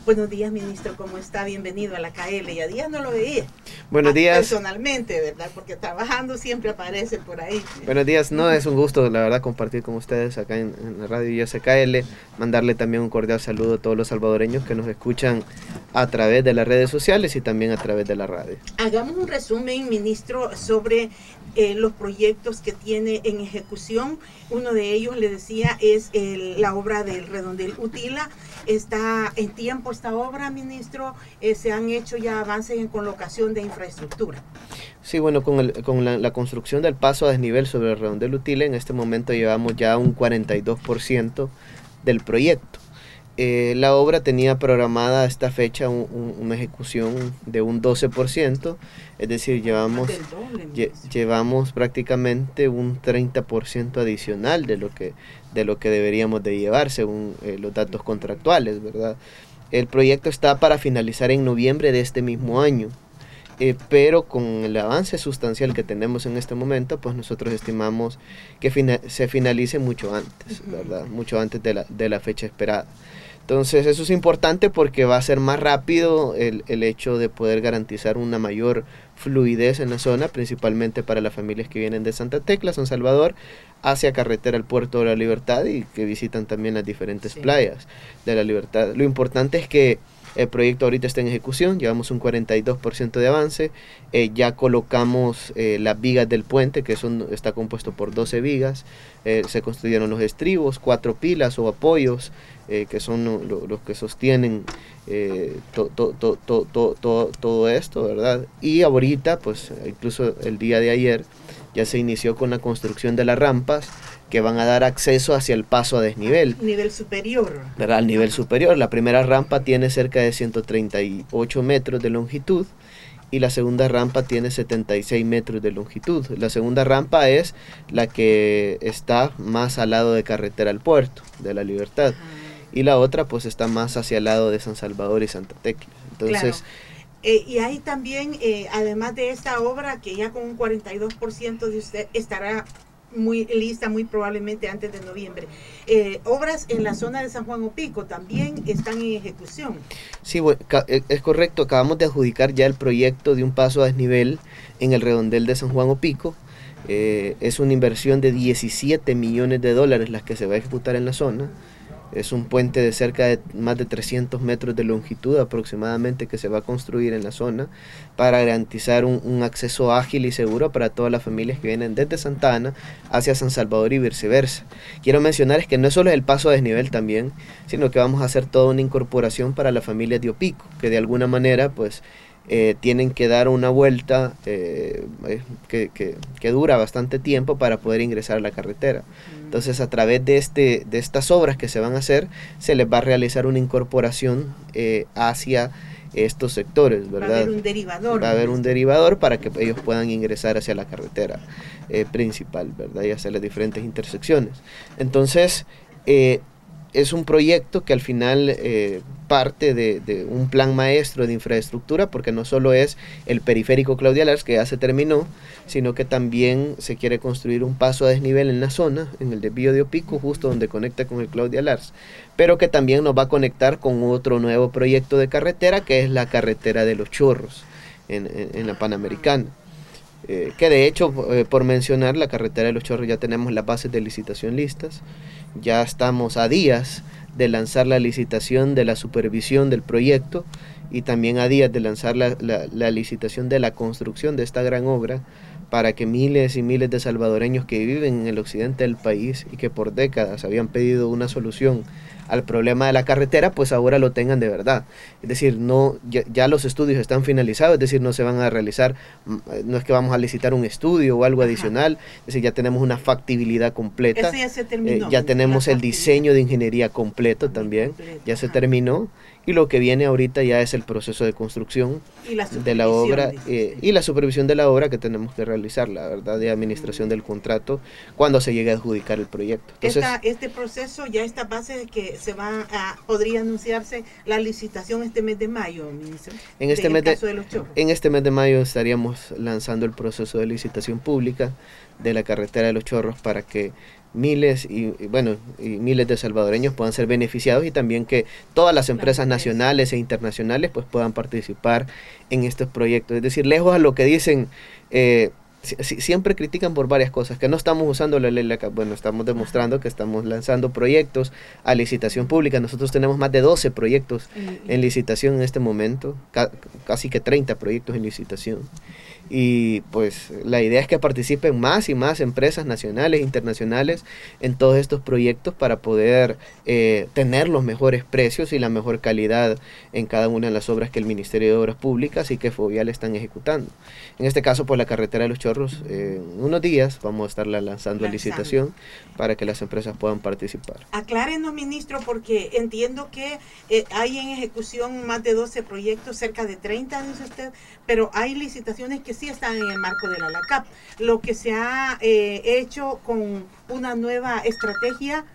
Buenos días, ministro, ¿cómo está? Bienvenido a la KL. Ya días no lo veía. Buenos días. Personalmente, ¿verdad? Porque trabajando siempre aparece por ahí. Buenos días, no, es un gusto, la verdad, compartir con ustedes acá en la radio ISKL, mandarle también un cordial saludo a todos los salvadoreños que nos escuchan a través de las redes sociales y también a través de la radio. Hagamos un resumen, ministro, sobre los proyectos que tiene en ejecución. Uno de ellos, le decía, es la obra del Redondel Utila. ¿Está en tiempo esta obra, ministro? ¿Se han hecho ya avances en colocación de infraestructura? Sí, bueno, con la construcción del paso a desnivel sobre el Redondel Utila, en este momento llevamos ya un 42% del proyecto. La obra tenía programada a esta fecha una ejecución de un 12%, es decir, llevamos prácticamente un 30% adicional de lo que deberíamos de llevar según los datos contractuales, ¿verdad? El proyecto está para finalizar en noviembre de este mismo año. Pero con el avance sustancial que tenemos en este momento, pues nosotros estimamos que se finalice mucho antes, ¿verdad? Mucho antes de la fecha esperada. Entonces eso es importante porque va a ser más rápido el hecho de poder garantizar una mayor fluidez en la zona, principalmente para las familias que vienen de Santa Tecla, San Salvador, hacia carretera al Puerto de la Libertad y que visitan también las diferentes playas de la Libertad. Lo importante es que el proyecto ahorita está en ejecución, llevamos un 42% de avance, ya colocamos las vigas del puente, que está compuesto por 12 vigas, se construyeron los estribos, 4 pilas o apoyos, que son los que sostienen todo esto, ¿verdad? Y ahorita, pues incluso el día de ayer, ya se inició con la construcción de las rampas que van a dar acceso hacia el paso a desnivel. Nivel superior. ¿Verdad? Al nivel superior. La primera rampa tiene cerca de 138 metros de longitud y la segunda rampa tiene 76 metros de longitud. La segunda rampa es la que está más al lado de carretera al puerto de la Libertad. Y la otra pues está más hacia el lado de San Salvador y Santa Tecla. Entonces... Claro. Y hay también, además de esta obra, que ya con un 42% de usted estará muy lista, muy probablemente antes de noviembre. Obras en la zona de San Juan Opico también están en ejecución. Sí, bueno, es correcto. Acabamos de adjudicar ya el proyecto de un paso a desnivel en el redondel de San Juan Opico. Es una inversión de 17 millones de dólares las que se va a ejecutar en la zona. Es un puente de cerca de más de 300 metros de longitud aproximadamente que se va a construir en la zona para garantizar un acceso ágil y seguro para todas las familias que vienen desde Santa Ana hacia San Salvador y viceversa. Quiero mencionar es que no es solo el paso a desnivel también, sino que vamos a hacer toda una incorporación para las familias de Opico, que de alguna manera pues tienen que dar una vuelta que dura bastante tiempo para poder ingresar a la carretera. Entonces a través de estas obras que se van a hacer, se les va a realizar una incorporación hacia estos sectores, ¿verdad? Va a haber un derivador. Va a haber un derivador para que ellos puedan ingresar hacia la carretera principal, ¿verdad? Y hacia las diferentes intersecciones. Entonces, es un proyecto que al final parte de un plan maestro de infraestructura, porque no solo es el periférico Claudia Lars, que ya se terminó, sino que también se quiere construir un paso a desnivel en la zona, en el desvío de Opico, justo donde conecta con el Claudia Lars, pero que también nos va a conectar con otro nuevo proyecto de carretera, que es la carretera de Los Chorros, en la Panamericana. Que de hecho, por mencionar, la carretera de Los Chorros ya tenemos las bases de licitación listas, ya estamos a días de lanzar la licitación de la supervisión del proyecto y también a días de lanzar la licitación de la construcción de esta gran obra para que miles y miles de salvadoreños que viven en el occidente del país y que por décadas habían pedido una solución al problema de la carretera, pues ahora lo tengan de verdad. Es decir, ya los estudios están finalizados, es decir, no se van a realizar, no es que vamos a licitar un estudio o algo adicional, es decir, ya tenemos una factibilidad completa. Eso ya se terminó. Ya tenemos el diseño de ingeniería completo también, ya se terminó. Y lo que viene ahorita ya es el proceso de construcción de la obra y la supervisión de la obra que tenemos que realizar, la verdad, de administración del contrato cuando se llegue a adjudicar el proyecto. Entonces, este proceso, ya esta base que podría anunciarse la licitación este mes de mayo, ministro. En este mes de mayo estaríamos lanzando el proceso de licitación pública de la carretera de Los Chorros para que miles bueno, y miles de salvadoreños puedan ser beneficiados, y también que todas las empresas nacionales e internacionales pues puedan participar en estos proyectos. Es decir, lejos a lo que dicen, siempre critican por varias cosas, que no estamos usando la ley LACAP. Bueno, estamos demostrando que estamos lanzando proyectos a licitación pública. Nosotros tenemos más de 12 proyectos en licitación en este momento, casi que 30 proyectos en licitación. Y pues la idea es que participen más y más empresas nacionales e internacionales en todos estos proyectos para poder tener los mejores precios y la mejor calidad en cada una de las obras que el Ministerio de Obras Públicas y que FOVIAL están ejecutando. En este caso, pues la carretera de Los Chorros, en unos días vamos a estarla lanzando a licitación para que las empresas puedan participar. Aclárenos, ministro, porque entiendo que hay en ejecución más de 12 proyectos, cerca de 30, dice usted, pero hay licitaciones que sí están en el marco de la LACAP. Lo que se ha hecho con una nueva estrategia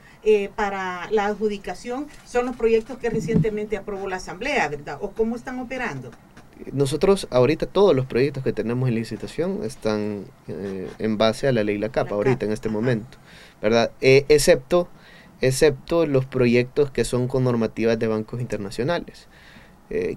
para la adjudicación son los proyectos que recientemente aprobó la Asamblea, ¿verdad? ¿O cómo están operando? Nosotros ahorita todos los proyectos que tenemos en licitación están en base a la ley LACAP, ahorita en este momento, ¿verdad? Excepto los proyectos que son con normativas de bancos internacionales.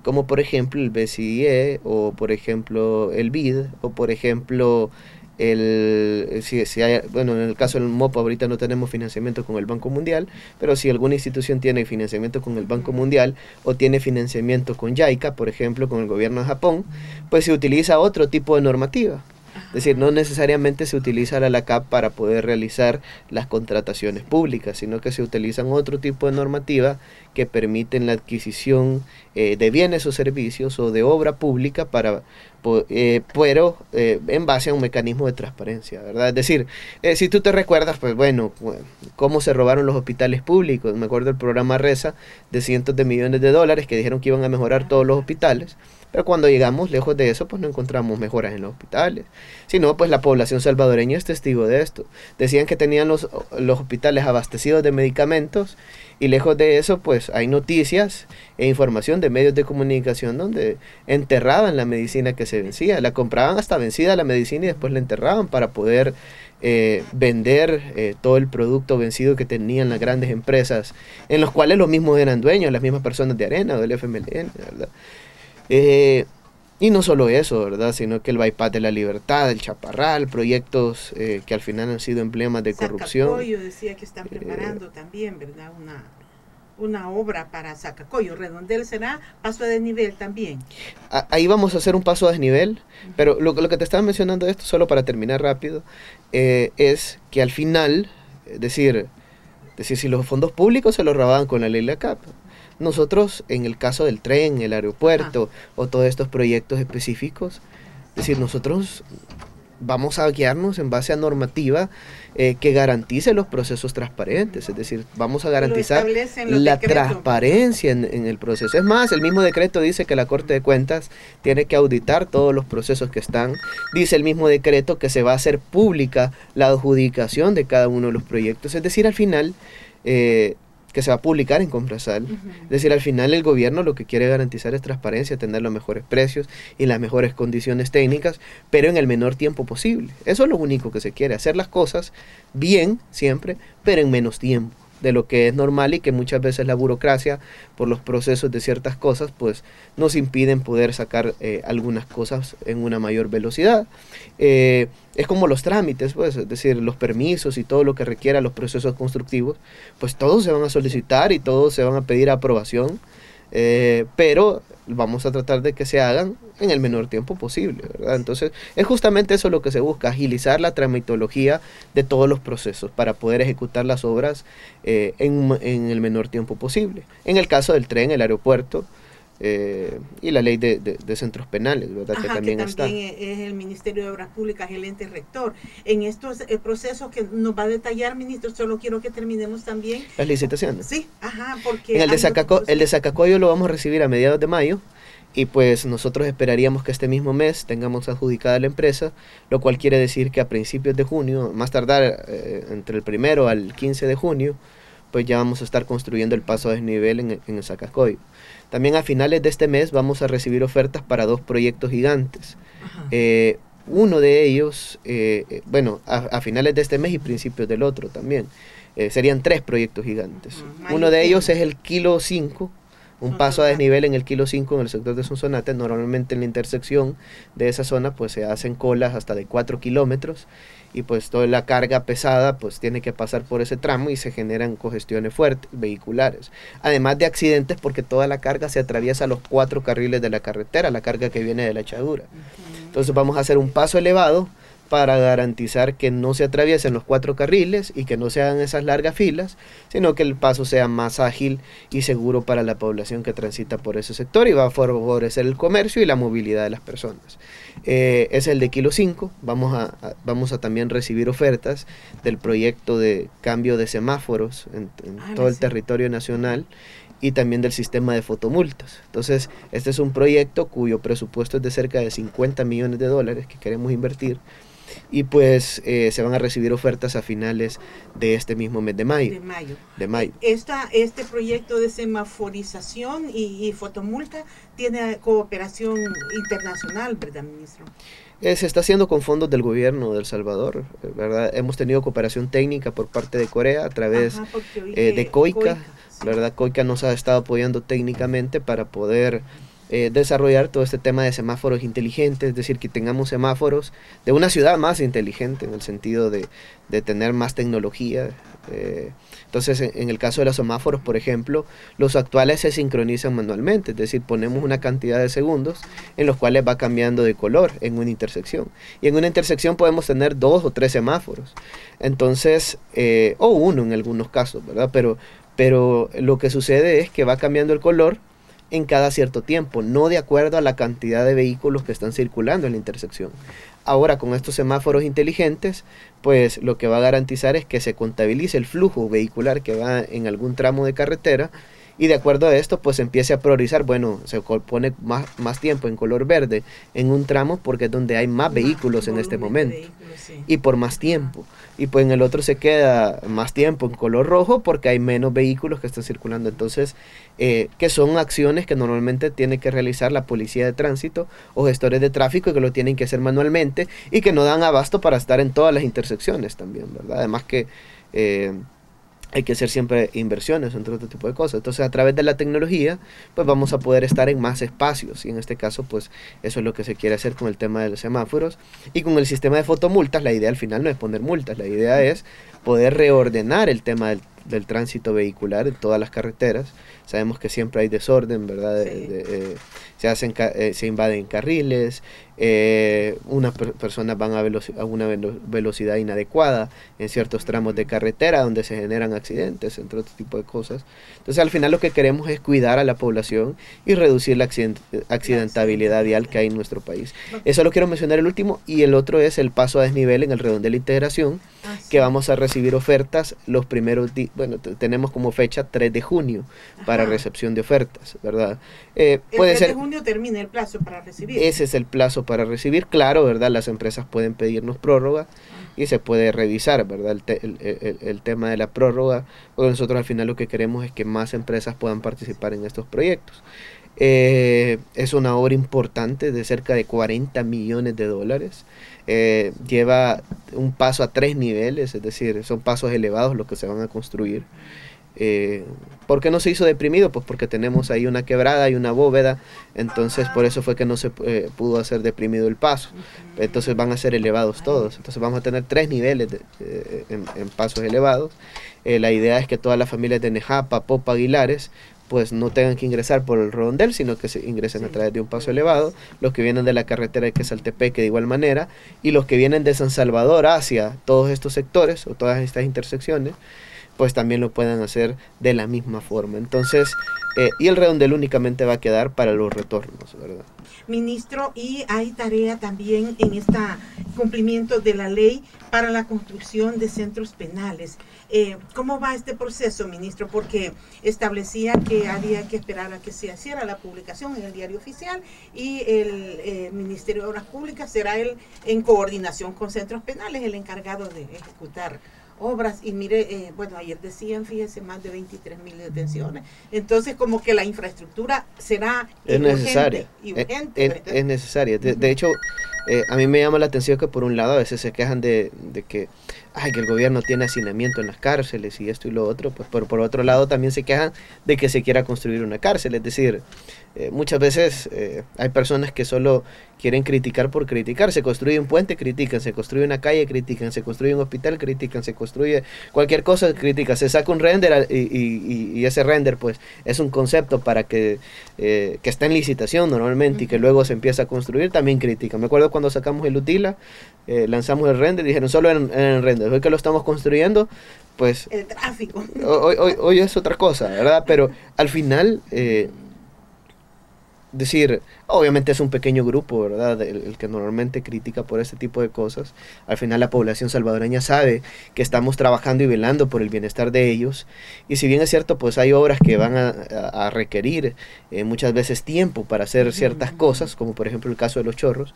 Como por ejemplo el BCIE, o por ejemplo el BID, o por ejemplo bueno, en el caso del MOPA ahorita no tenemos financiamiento con el Banco Mundial, pero si alguna institución tiene financiamiento con el Banco Mundial o tiene financiamiento con JICA, por ejemplo, con el gobierno de Japón, pues se utiliza otro tipo de normativa. Es decir, no necesariamente se utiliza la LACAP para poder realizar las contrataciones públicas, sino que se utilizan otro tipo de normativa que permiten la adquisición de bienes o servicios o de obra pública pero en base a un mecanismo de transparencia, ¿verdad? Es decir, si tú te recuerdas, pues bueno, cómo se robaron los hospitales públicos. Me acuerdo del programa RESA de cientos de millones de dólares que dijeron que iban a mejorar todos los hospitales. Pero cuando llegamos lejos de eso, pues no encontramos mejoras en los hospitales. Sino, pues la población salvadoreña es testigo de esto. Decían que tenían los hospitales abastecidos de medicamentos, y lejos de eso, pues hay noticias e información de medios de comunicación donde enterraban la medicina que se vencía. La compraban hasta vencida la medicina y después la enterraban para poder vender todo el producto vencido que tenían las grandes empresas, en los cuales los mismos eran dueños, las mismas personas de Arena o del FMLN, ¿verdad? Y no solo eso, ¿verdad? Sino que el Bypass de la Libertad, el Chaparral, proyectos que al final han sido emblemas de corrupción. Zacacoyo decía que están preparando también, ¿verdad? Una obra para Zacacoyo. Redondel será paso a desnivel también. Ahí vamos a hacer un paso a desnivel, pero lo que te estaba mencionando esto, solo para terminar rápido, es que al final, es decir, si los fondos públicos se los robaban con la ley LACAP, nosotros, en el caso del tren, el aeropuerto o todos estos proyectos específicos, es decir, nosotros vamos a guiarnos en base a normativa que garantice los procesos transparentes, es decir, vamos a garantizar la transparencia en el proceso. Es más, el mismo decreto dice que la Corte de Cuentas tiene que auditar todos los procesos que están. Dice el mismo decreto que se va a hacer pública la adjudicación de cada uno de los proyectos, es decir, al final que se va a publicar en Combrasal. Es decir, al final el gobierno lo que quiere garantizar es transparencia, tener los mejores precios y las mejores condiciones técnicas, pero en el menor tiempo posible. Eso es lo único que se quiere, hacer las cosas bien siempre, pero en menos tiempo de lo que es normal, y que muchas veces la burocracia por los procesos de ciertas cosas pues nos impiden poder sacar algunas cosas en una mayor velocidad. Es como los trámites, pues, es decir, los permisos y todo lo que requiera los procesos constructivos, pues todos se van a solicitar y todos se van a pedir aprobación, pero vamos a tratar de que se hagan en el menor tiempo posible, ¿verdad? Entonces, es justamente eso lo que se busca, agilizar la tramitología de todos los procesos para poder ejecutar las obras en el menor tiempo posible. En el caso del tren, el aeropuerto y la ley de centros penales, ¿verdad? Ajá, que también está. Es el Ministerio de Obras Públicas el ente rector. En estos procesos que nos va a detallar, ministro, solo quiero que terminemos también las licitaciones. Sí, ajá, porque en el de Zacacoyo lo vamos a recibir a mediados de mayo, y pues nosotros esperaríamos que este mismo mes tengamos adjudicada la empresa, lo cual quiere decir que a principios de junio, más tardar entre el 1 al 15 de junio, pues ya vamos a estar construyendo el paso a desnivel en el Zacacoyo. También a finales de este mes vamos a recibir ofertas para 2 proyectos gigantes. Uno de ellos, bueno, a finales de este mes y principios del otro también. Serían 3 proyectos gigantes. Uno de ellos es el Kilo 5, un paso a desnivel en el Kilo 5 en el sector de Sonsonate. Normalmente en la intersección de esa zona pues se hacen colas hasta de 4 kilómetros y pues toda la carga pesada pues tiene que pasar por ese tramo y se generan congestiones fuertes vehiculares, además de accidentes porque toda la carga se atraviesa los 4 carriles de la carretera, la carga que viene de la echadura. Entonces vamos a hacer un paso elevado para garantizar que no se atraviesen los 4 carriles y que no se hagan esas largas filas, sino que el paso sea más ágil y seguro para la población que transita por ese sector y va a favorecer el comercio y la movilidad de las personas. Es el de Kilo 5, vamos a también recibir ofertas del proyecto de cambio de semáforos en todo el territorio nacional y también del sistema de fotomultas. Entonces, este es un proyecto cuyo presupuesto es de cerca de 50 millones de dólares que queremos invertir. Y pues se van a recibir ofertas a finales de este mismo mes de mayo. Este proyecto de semaforización y fotomulta tiene cooperación internacional, ¿verdad, ministro? Se está haciendo con fondos del gobierno de El Salvador, ¿verdad? Hemos tenido cooperación técnica por parte de Corea a través de COICA, ¿verdad? COICA nos ha estado apoyando técnicamente para poder desarrollar todo este tema de semáforos inteligentes, es decir, que tengamos semáforos de una ciudad más inteligente en el sentido de tener más tecnología. Entonces, en el caso de los semáforos, por ejemplo, los actuales se sincronizan manualmente, es decir, ponemos una cantidad de segundos en los cuales va cambiando de color en una intersección. Y en una intersección podemos tener 2 o 3 semáforos, entonces, o uno en algunos casos, ¿verdad? Pero lo que sucede es que va cambiando el color en cada cierto tiempo, no de acuerdo a la cantidad de vehículos que están circulando en la intersección. Ahora, con estos semáforos inteligentes, pues lo que va a garantizar es que se contabilice el flujo vehicular que va en algún tramo de carretera y de acuerdo a esto, pues empiece a priorizar, bueno, se pone más tiempo en color verde en un tramo porque es donde hay más vehículos en este momento y por más tiempo. Y pues en el otro se queda más tiempo en color rojo porque hay menos vehículos que están circulando. Entonces, que son acciones que normalmente tiene que realizar la policía de tránsito o gestores de tráfico y que lo tienen que hacer manualmente y que no dan abasto para estar en todas las intersecciones también, ¿verdad? Además que hay que hacer siempre inversiones entre otro tipo de cosas. Entonces, a través de la tecnología, pues vamos a poder estar en más espacios. Y en este caso, pues eso es lo que se quiere hacer con el tema de los semáforos. Y con el sistema de fotomultas, la idea al final no es poner multas. La idea es poder reordenar el tema del tránsito vehicular en todas las carreteras. Sabemos que siempre hay desorden, ¿verdad? Se invaden carriles, unas personas van a una velocidad inadecuada en ciertos tramos de carretera donde se generan accidentes, entre otro tipo de cosas. Entonces, al final lo que queremos es cuidar a la población y reducir la accidentabilidad vial que hay en nuestro país. Eso lo quiero mencionar el último, y el otro es el paso a desnivel en el redondel de integración, que vamos a recibir ofertas los primeros días. Bueno, tenemos como fecha 3 de junio para recepción de ofertas, ¿verdad? El 3 de junio termina el plazo para recibir. Ese es el plazo para recibir, claro, ¿verdad? Las empresas pueden pedirnos prórroga y se puede revisar, ¿verdad? El tema de la prórroga, porque nosotros al final lo que queremos es que más empresas puedan participar en estos proyectos. Es una obra importante de cerca de 40 millones de dólares. Lleva un paso a 3 niveles, es decir, son pasos elevados los que se van a construir. ¿Por qué no se hizo deprimido? Pues porque tenemos ahí una quebrada y una bóveda, entonces por eso fue que no se pudo hacer deprimido el paso. Entonces van a ser elevados todos, entonces vamos a tener 3 niveles en pasos elevados. La idea es que todas las familias de Nejapa, Popa, Aguilares pues no tengan que ingresar por el redondel, sino que se ingresen a través de un paso elevado, los que vienen de la carretera de Quesaltepeque de igual manera, y los que vienen de San Salvador hacia todos estos sectores o todas estas intersecciones, pues también lo puedan hacer de la misma forma. Entonces, y el redondel únicamente va a quedar para los retornos, ¿verdad? Ministro, y hay tarea también en este cumplimiento de la ley para la construcción de centros penales. ¿Cómo va este proceso, ministro? Porque establecía que había que esperar a que se hiciera la publicación en el diario oficial y el Ministerio de Obras Públicas será él, en coordinación con centros penales, el encargado de ejecutar obras. Y mire, bueno, ayer decían, fíjese, más de 23,000 detenciones. Entonces, como que la infraestructura será necesaria. urgente. Es necesaria. De hecho, a mí me llama la atención que por un lado a veces se quejan de que, ay, que el gobierno tiene hacinamiento en las cárceles y esto y lo otro, pues por otro lado también se quejan de que se quiera construir una cárcel. Es decir, muchas veces hay personas que solo quieren criticar por criticar. Se construye un puente, critican; se construye una calle, critican; se construye un hospital, critican; se construye cualquier cosa, critican; se saca un render y ese render pues es un concepto para que está en licitación normalmente y que luego se empieza a construir, también critican. Me acuerdo cuando sacamos el Utila, lanzamos el render y dijeron solo en el render. Hoy que lo estamos construyendo, pues el tráfico. Hoy es otra cosa, ¿verdad? Pero al final, decir, obviamente es un pequeño grupo, ¿verdad? El que normalmente critica por este tipo de cosas. Al final la población salvadoreña sabe que estamos trabajando y velando por el bienestar de ellos. Y si bien es cierto, pues hay obras que van a requerir muchas veces tiempo para hacer ciertas cosas, como por ejemplo el caso de Los Chorros.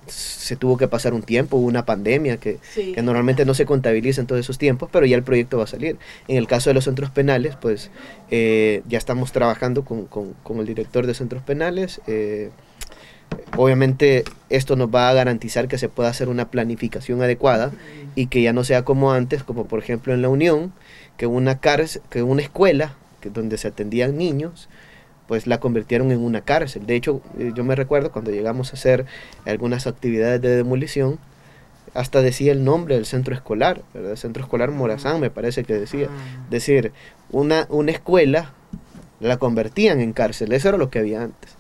Se tuvo que pasar un tiempo, hubo una pandemia que normalmente no se contabiliza en todos esos tiempos, pero ya el proyecto va a salir. En el caso de los centros penales, pues ya estamos trabajando con el director de centros penales. Obviamente esto nos va a garantizar que se pueda hacer una planificación adecuada y que ya no sea como antes, como por ejemplo en La Unión, que una escuela donde se atendían niños, pues la convirtieron en una cárcel. De hecho, yo me recuerdo cuando llegamos a hacer algunas actividades de demolición, hasta decía el nombre del centro escolar, ¿verdad? El centro escolar Morazán, me parece que decía. Es decir, una escuela la convertían en cárcel. Eso era lo que había antes.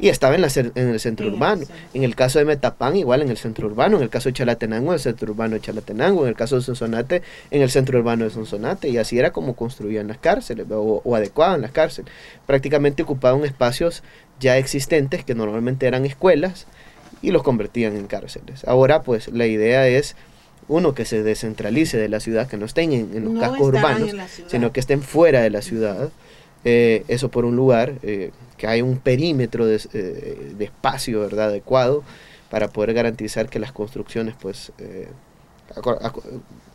Y estaba en el centro urbano. En el caso de Metapán, igual en el centro urbano. En el caso de Chalatenango, en el centro urbano de Chalatenango. En el caso de Sonsonate, en el centro urbano de Sonsonate. Y así era como construían las cárceles o adecuaban las cárceles. Prácticamente ocupaban espacios ya existentes que normalmente eran escuelas y los convertían en cárceles. Ahora pues la idea es, uno, que se descentralice de la ciudad, que no estén en los cascos urbanos, sino que estén fuera de la ciudad. Eso por un lugar, que haya un perímetro de espacio, ¿verdad?, adecuado para poder garantizar que las construcciones, pues,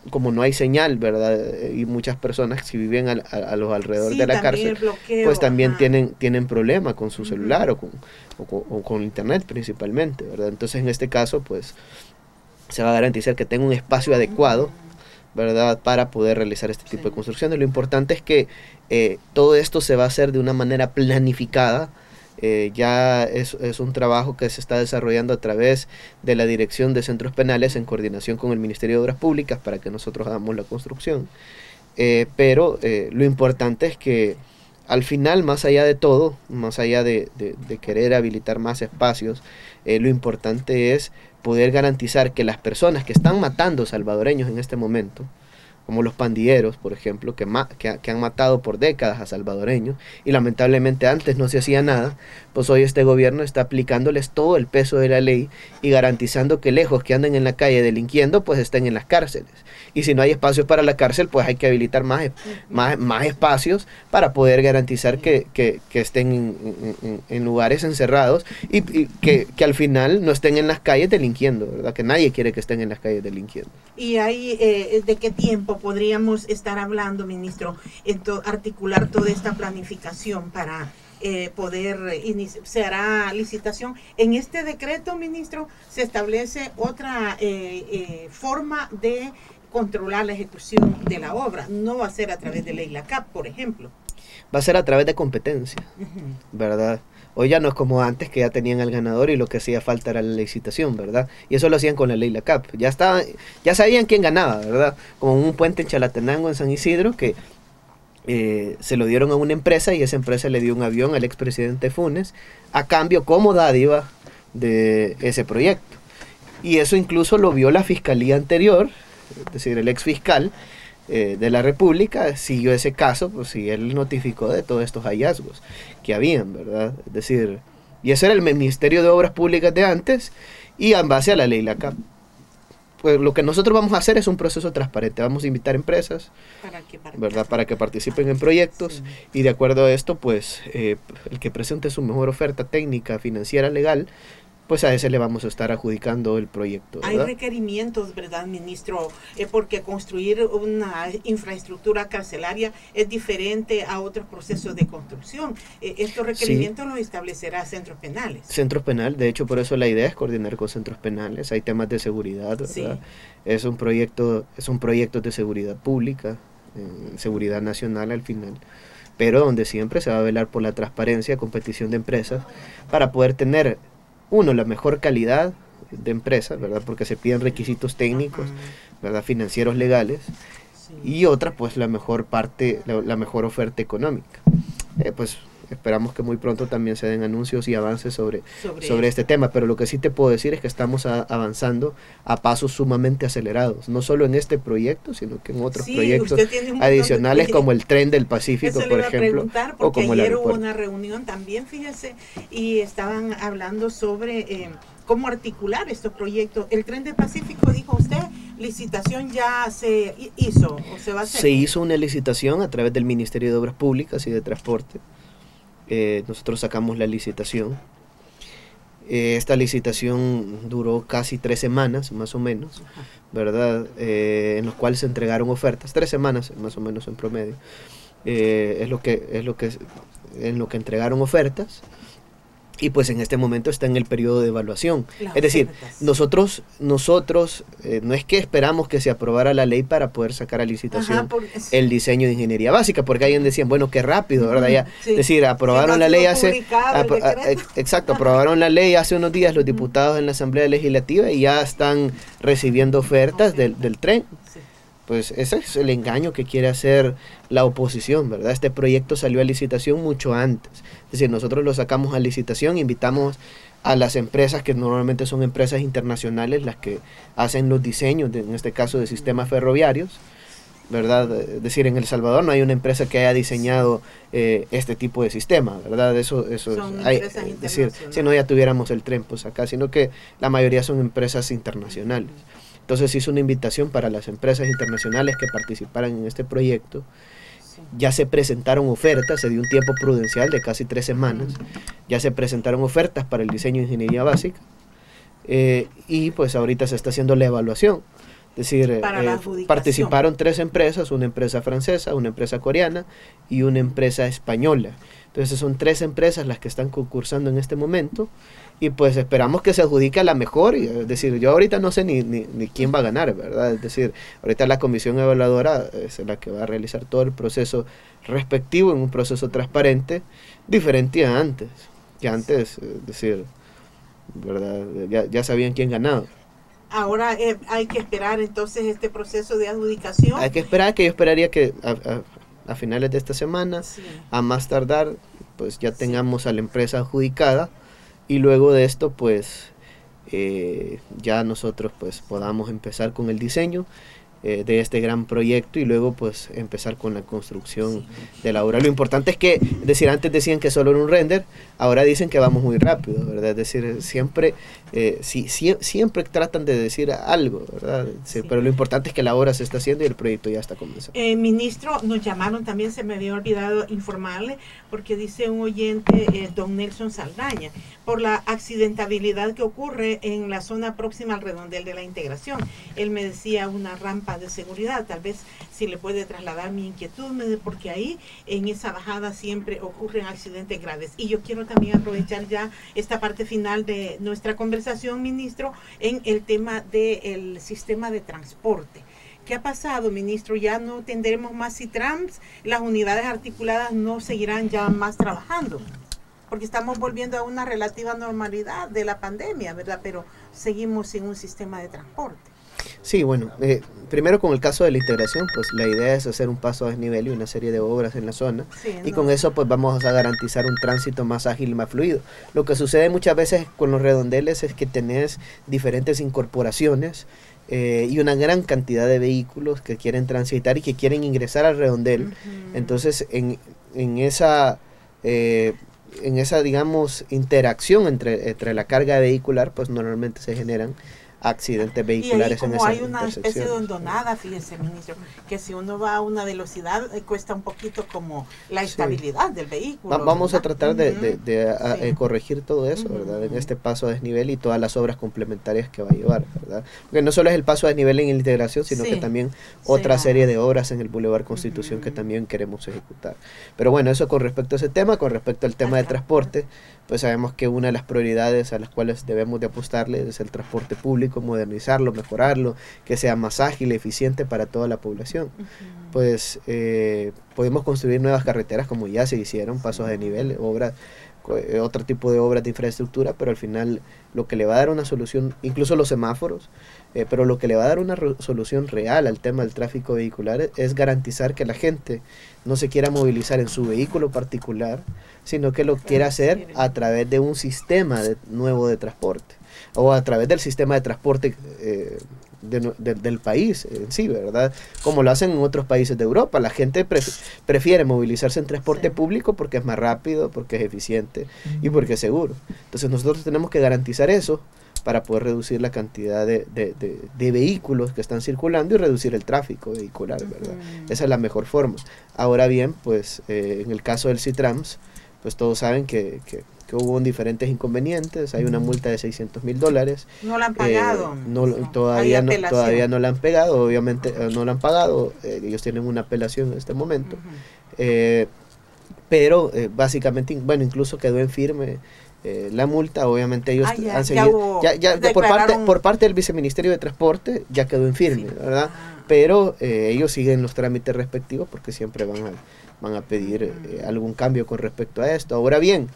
como no hay señal, ¿verdad?, y muchas personas si viven a los alrededores de la cárcel, bloqueo, pues también tienen problema con su celular o con internet principalmente, ¿verdad? Entonces en este caso, pues, se va a garantizar que tenga un espacio adecuado, ¿verdad?, para poder realizar este tipo de construcciones. Lo importante es que todo esto se va a hacer de una manera planificada. Ya es un trabajo que se está desarrollando a través de la Dirección de Centros Penales en coordinación con el Ministerio de Obras Públicas para que nosotros hagamos la construcción. Pero lo importante es que al final, más allá de todo, más allá de querer habilitar más espacios, lo importante es poder garantizar que las personas que están matando salvadoreños en este momento, como los pandilleros, por ejemplo, que han matado por décadas a salvadoreños, y lamentablemente antes no se hacía nada, pues hoy este gobierno está aplicándoles todo el peso de la ley y garantizando que lejos que anden en la calle delinquiendo, pues estén en las cárceles. Y si no hay espacios para la cárcel, pues hay que habilitar más espacios para poder garantizar que estén en lugares encerrados y que al final no estén en las calles delinquiendo, ¿verdad? Que nadie quiere que estén en las calles delinquiendo. ¿Y ahí de qué tiempo podríamos estar hablando, ministro, articular toda esta planificación para poder se hará licitación? En este decreto, ministro, se establece otra forma de controlar la ejecución de la obra. No va a ser a través de la ILACAP, por ejemplo. Va a ser a través de competencia, ¿verdad? Hoy ya no es como antes, que ya tenían al ganador y lo que hacía falta era la licitación, ¿verdad? Y eso lo hacían con la ley LACAP. Ya sabían quién ganaba, ¿verdad? Como un puente en Chalatenango, en San Isidro, que se lo dieron a una empresa y esa empresa le dio un avión al expresidente Funes a cambio como dádiva de ese proyecto. Y eso incluso lo vio la fiscalía anterior, es decir, el ex fiscal de la República siguió ese caso, pues sí, él notificó de todos estos hallazgos que habían, ¿verdad? Es decir, y ese era el Ministerio de Obras Públicas de antes, y en base a la ley LACAP. Pues lo que nosotros vamos a hacer es un proceso transparente. Vamos a invitar empresas, ¿verdad?, para que participen en proyectos, y de acuerdo a esto, pues el que presente su mejor oferta técnica, financiera, legal, pues a ese le vamos a estar adjudicando el proyecto, ¿verdad? Hay requerimientos, ¿verdad, ministro? Porque construir una infraestructura carcelaria es diferente a otros procesos de construcción. Estos requerimientos los establecerá centros penales. Centros penales, de hecho, por eso la idea es coordinar con centros penales. Hay temas de seguridad, ¿verdad? Sí. Es un proyecto de seguridad pública, seguridad nacional al final, pero donde siempre se va a velar por la transparencia, competición de empresas, para poder tener, uno, la mejor calidad de empresas, ¿verdad? Porque se piden requisitos técnicos, ¿verdad? Financieros, legales, y otra, pues la mejor parte, la mejor oferta económica. Pues esperamos que muy pronto también se den anuncios y avances sobre este tema, pero lo que sí te puedo decir es que estamos avanzando a pasos sumamente acelerados, no solo en este proyecto, sino que en otros proyectos adicionales como el Tren del Pacífico, por ejemplo, o como ayer hubo una reunión también, fíjese, y estaban hablando sobre cómo articular estos proyectos. El Tren del Pacífico, dijo usted, licitación ya se hizo o se va a hacer. Se hizo una licitación a través del Ministerio de Obras Públicas y de Transporte. Nosotros sacamos la licitación. Esta licitación duró casi 3 semanas, más o menos, ¿verdad? En los cuales se entregaron ofertas, 3 semanas más o menos en promedio. En lo que entregaron ofertas. Y pues en este momento está en el periodo de evaluación. Es decir, nosotros no es que esperamos que se aprobara la ley para poder sacar a licitación el diseño de ingeniería básica, porque alguien decían, bueno, qué rápido, ¿verdad? Ya, es decir, aprobaron la ley aprobaron la ley hace unos días los diputados en la Asamblea Legislativa y ya están recibiendo ofertas del tren. Pues ese es el engaño que quiere hacer la oposición, ¿verdad? Este proyecto salió a licitación mucho antes. Es decir, nosotros lo sacamos a licitación, invitamos a las empresas que normalmente son empresas internacionales, las que hacen los diseños, en este caso de sistemas ferroviarios, ¿verdad? Es decir, en El Salvador no hay una empresa que haya diseñado este tipo de sistema, ¿verdad? Eso es decir, si no ya tuviéramos el tren pues acá, sino que la mayoría son empresas internacionales. Entonces hizo una invitación para las empresas internacionales que participaran en este proyecto. Ya se presentaron ofertas, se dio un tiempo prudencial de casi 3 semanas. Ya se presentaron ofertas para el diseño de ingeniería básica. Y pues ahorita se está haciendo la evaluación. Es decir, participaron 3 empresas, una empresa francesa, una empresa coreana y una empresa española. Entonces son 3 empresas las que están concursando en este momento. Y pues esperamos que se adjudique a la mejor, es decir, yo ahorita no sé ni quién va a ganar, ¿verdad? Es decir, ahorita la comisión evaluadora es la que va a realizar todo el proceso respectivo en un proceso transparente, diferente a antes, que antes, es decir, ¿verdad? Ya sabían quién ganaba. Ahora hay que esperar entonces este proceso de adjudicación. Hay que esperar, que yo esperaría que a finales de esta semana, a más tardar, pues ya tengamos a la empresa adjudicada. Y luego de esto, pues, ya nosotros pues podamos empezar con el diseño de este gran proyecto y luego pues empezar con la construcción de la obra. Lo importante es que, es decir, antes decían que solo era un render, ahora dicen que vamos muy rápido, ¿verdad? Es decir, siempre tratan de decir algo, ¿verdad? Pero lo importante es que la obra se está haciendo y el proyecto ya está comenzando. Ministro, nos llamaron también, se me había olvidado informarle, porque dice un oyente, don Nelson Saldaña, por la accidentabilidad que ocurre en la zona próxima al redondel de la integración. Él me decía una rampa de seguridad, tal vez si le puede trasladar mi inquietud, porque ahí en esa bajada siempre ocurren accidentes graves. Y yo quiero también aprovechar ya esta parte final de nuestra conversación, ministro, en el tema del sistema de transporte. ¿Qué ha pasado, ministro? ¿Ya no tendremos más CITRAMS? ¿Las unidades articuladas no seguirán ya más trabajando? Porque estamos volviendo a una relativa normalidad de la pandemia, ¿verdad? Pero seguimos sin un sistema de transporte. Sí, bueno, primero con el caso de la integración, pues la idea es hacer un paso a desnivel y una serie de obras en la zona, y con eso pues vamos a garantizar un tránsito más ágil y más fluido. Lo que sucede muchas veces con los redondeles es que tenés diferentes incorporaciones y una gran cantidad de vehículos que quieren transitar y que quieren ingresar al redondel. Entonces en esa digamos interacción entre la carga vehicular, pues normalmente se generan accidentes vehiculares y ahí, en como esas hay una especie de intersecciones. hondonada, fíjese, ministro, que si uno va a una velocidad cuesta un poquito como la estabilidad del vehículo. Vamos a ¿verdad? tratar de corregir todo eso, ¿verdad? En este paso a desnivel y todas las obras complementarias que va a llevar, ¿verdad? Porque no solo es el paso a desnivel en integración, sino que también otra serie de obras en el Boulevard Constitución que también queremos ejecutar. Pero bueno, eso con respecto a ese tema. Con respecto al tema del transporte, pues sabemos que una de las prioridades a las cuales debemos de apostarle es el transporte público, modernizarlo, mejorarlo, que sea más ágil y eficiente para toda la población. Pues podemos construir nuevas carreteras como ya se hicieron, pasos de nivel, obras, otro tipo de obras de infraestructura, pero al final lo que le va a dar una solución, incluso los semáforos, pero lo que le va a dar una solución real al tema del tráfico vehicular es garantizar que la gente no se quiera movilizar en su vehículo particular, sino que lo quiera hacer a través de un sistema nuevo de transporte, o a través del sistema de transporte del país en sí, ¿verdad? Como lo hacen en otros países de Europa. La gente prefiere movilizarse en transporte público porque es más rápido, porque es eficiente y porque es seguro. Entonces nosotros tenemos que garantizar eso para poder reducir la cantidad de vehículos que están circulando y reducir el tráfico vehicular, ¿verdad? Esa es la mejor forma. Ahora bien, pues en el caso del CITRAMS, pues todos saben que hubo diferentes inconvenientes. Hay una multa de $600,000. No la han pagado. Todavía no la han pagado, obviamente no la han pagado. Ellos tienen una apelación en este momento. Pero básicamente, bueno, incluso quedó en firme la multa. Obviamente ellos han seguido, por parte del Viceministerio de Transporte ya quedó en firme, ¿verdad? Pero ellos siguen los trámites respectivos porque siempre van a pedir algún cambio con respecto a esto. Ahora bien,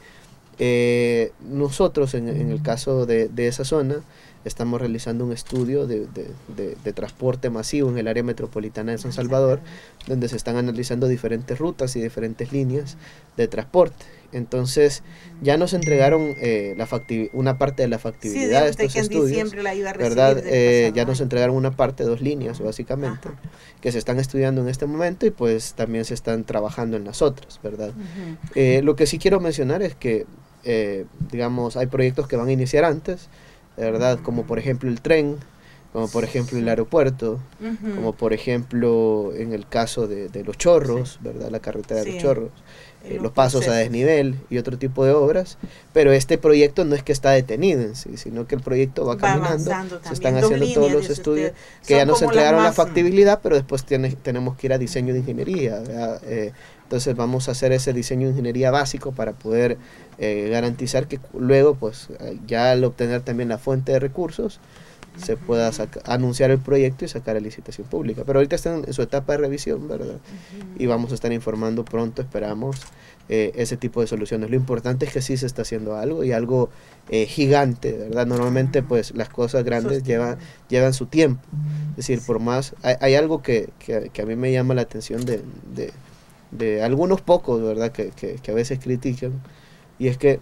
nosotros en el caso de esa zona estamos realizando un estudio de transporte masivo en el área metropolitana de San Salvador, donde se están analizando diferentes rutas y diferentes líneas de transporte. Entonces ya nos entregaron una parte de la factibilidad de estos estudios, ¿verdad? Ya nos entregaron una parte, 2 líneas básicamente, que se están estudiando en este momento, y pues también se están trabajando en las otras, ¿verdad? Lo que sí quiero mencionar es que digamos, hay proyectos que van a iniciar antes, ¿verdad? Como por ejemplo el tren, como por ejemplo el aeropuerto, como por ejemplo en el caso de Los Chorros, ¿verdad? La carretera de Los Chorros, los pasos a desnivel y otro tipo de obras. Pero este proyecto no es que está detenido en sí, sino que el proyecto va caminando, se están haciendo todos los estudios que ya nos entregaron la factibilidad, pero después tenemos que ir a diseño de ingeniería, ¿verdad? Entonces vamos a hacer ese diseño de ingeniería básico para poder garantizar que luego, pues ya al obtener también la fuente de recursos, se pueda anunciar el proyecto y sacar a licitación pública. Pero ahorita está en su etapa de revisión, ¿verdad? Y vamos a estar informando pronto, esperamos, ese tipo de soluciones. Lo importante es que sí se está haciendo algo, y algo gigante, ¿verdad? Normalmente pues las cosas grandes llevan su tiempo. Es decir, por más, hay algo que a mí me llama la atención de algunos pocos, ¿verdad? Que a veces critican, y es que,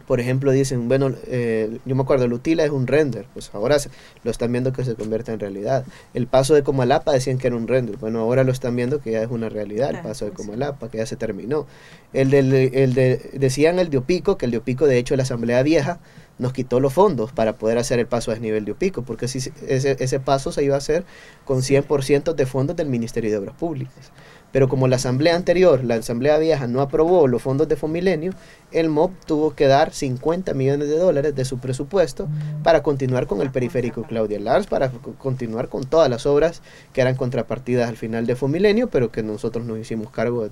por ejemplo, dicen, bueno, yo me acuerdo, el Utila es un render, pues ahora lo están viendo que se convierte en realidad. El paso de Comalapa decían que era un render, bueno, ahora lo están viendo que ya es una realidad, el paso de Comalapa, que ya se terminó. Decían el de Opico, que el de Opico, de hecho, la Asamblea Vieja nos quitó los fondos para poder hacer el paso a desnivel de Opico, porque si ese paso se iba a hacer con 100% de fondos del Ministerio de Obras Públicas. Pero como la asamblea anterior, la asamblea vieja, no aprobó los fondos de Fomilenio, el MOP tuvo que dar $50 millones de su presupuesto para continuar con el periférico Claudia Lars, para continuar con todas las obras que eran contrapartidas al final de Fomilenio, pero que nosotros nos hicimos cargo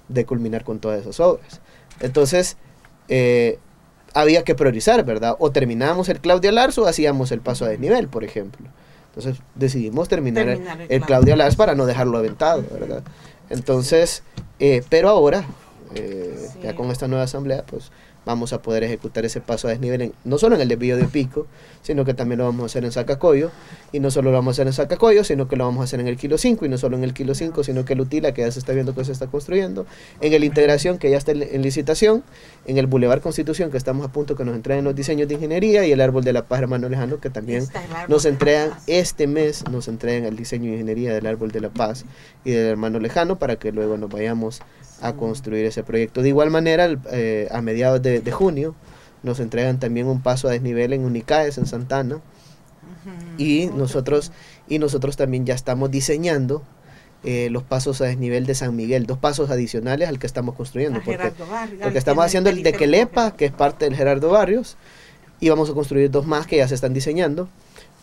de culminar con todas esas obras. Entonces, había que priorizar, ¿verdad? O terminábamos el Claudia Lars o hacíamos el paso a desnivel, por ejemplo. Entonces decidimos terminar el Claudia Lars para no dejarlo aventado, ¿verdad? Entonces, pero ahora, ya con esta nueva asamblea, pues vamos a poder ejecutar ese paso a desnivel no solo en el desvío de Pico, sino que también lo vamos a hacer en Zacacoyo, y no solo lo vamos a hacer en Zacacoyo, sino que lo vamos a hacer en el Kilo 5, y no solo en el Kilo 5, sino que el Utila, que ya se está viendo que se está construyendo, en el Integración, que ya está en licitación, en el Boulevard Constitución, que estamos a punto que nos entreguen los diseños de ingeniería, y el Árbol de la Paz Hermano Lejano, que también nos entregan este mes, nos entregan el diseño de ingeniería del Árbol de la Paz y del Hermano Lejano, para que luego nos vayamos a construir ese proyecto. De igual manera, a mediados de junio nos entregan también un paso a desnivel en Unicaes, en Santana, Y nosotros también ya estamos diseñando los pasos a desnivel de San Miguel, 2 pasos adicionales al que estamos construyendo, porque estamos haciendo el de Quelepa, que es parte del Gerardo Barrios, y vamos a construir 2 más que ya se están diseñando,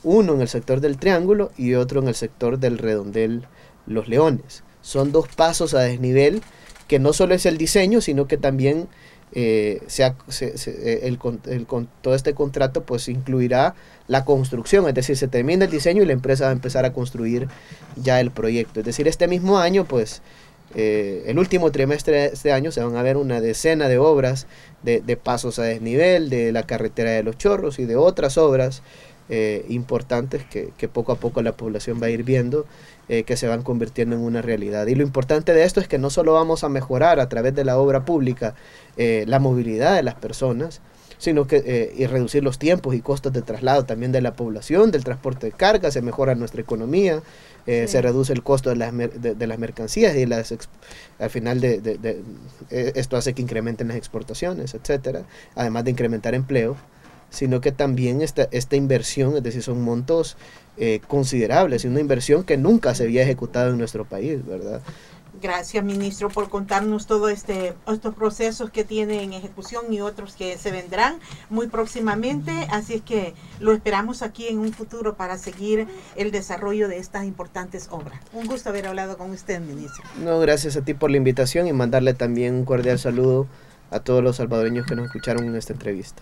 uno en el sector del Triángulo y otro en el sector del Redondel Los Leones. Son 2 pasos a desnivel que no solo es el diseño, sino que también todo este contrato pues incluirá la construcción, es decir, se termina el diseño y la empresa va a empezar a construir ya el proyecto. Es decir, este mismo año, pues, el último trimestre de este año se van a ver una decena de obras de pasos a desnivel, de la carretera de Los Chorros y de otras obras importantes que poco a poco la población va a ir viendo, que se van convirtiendo en una realidad. Y lo importante de esto es que no solo vamos a mejorar a través de la obra pública la movilidad de las personas, sino que y reducir los tiempos y costos de traslado también de la población, del transporte de carga, se mejora nuestra economía, se reduce el costo de las mercancías y al final esto hace que incrementen las exportaciones, etcétera, además de incrementar empleo, sino que también esta inversión, es decir, son montos considerables y una inversión que nunca se había ejecutado en nuestro país, ¿verdad? Gracias, ministro, por contarnos todos estos procesos que tiene en ejecución y otros que se vendrán muy próximamente. Así es que lo esperamos aquí en un futuro para seguir el desarrollo de estas importantes obras. Un gusto haber hablado con usted, ministro. No, gracias a ti por la invitación y mandarle también un cordial saludo a todos los salvadoreños que nos escucharon en esta entrevista.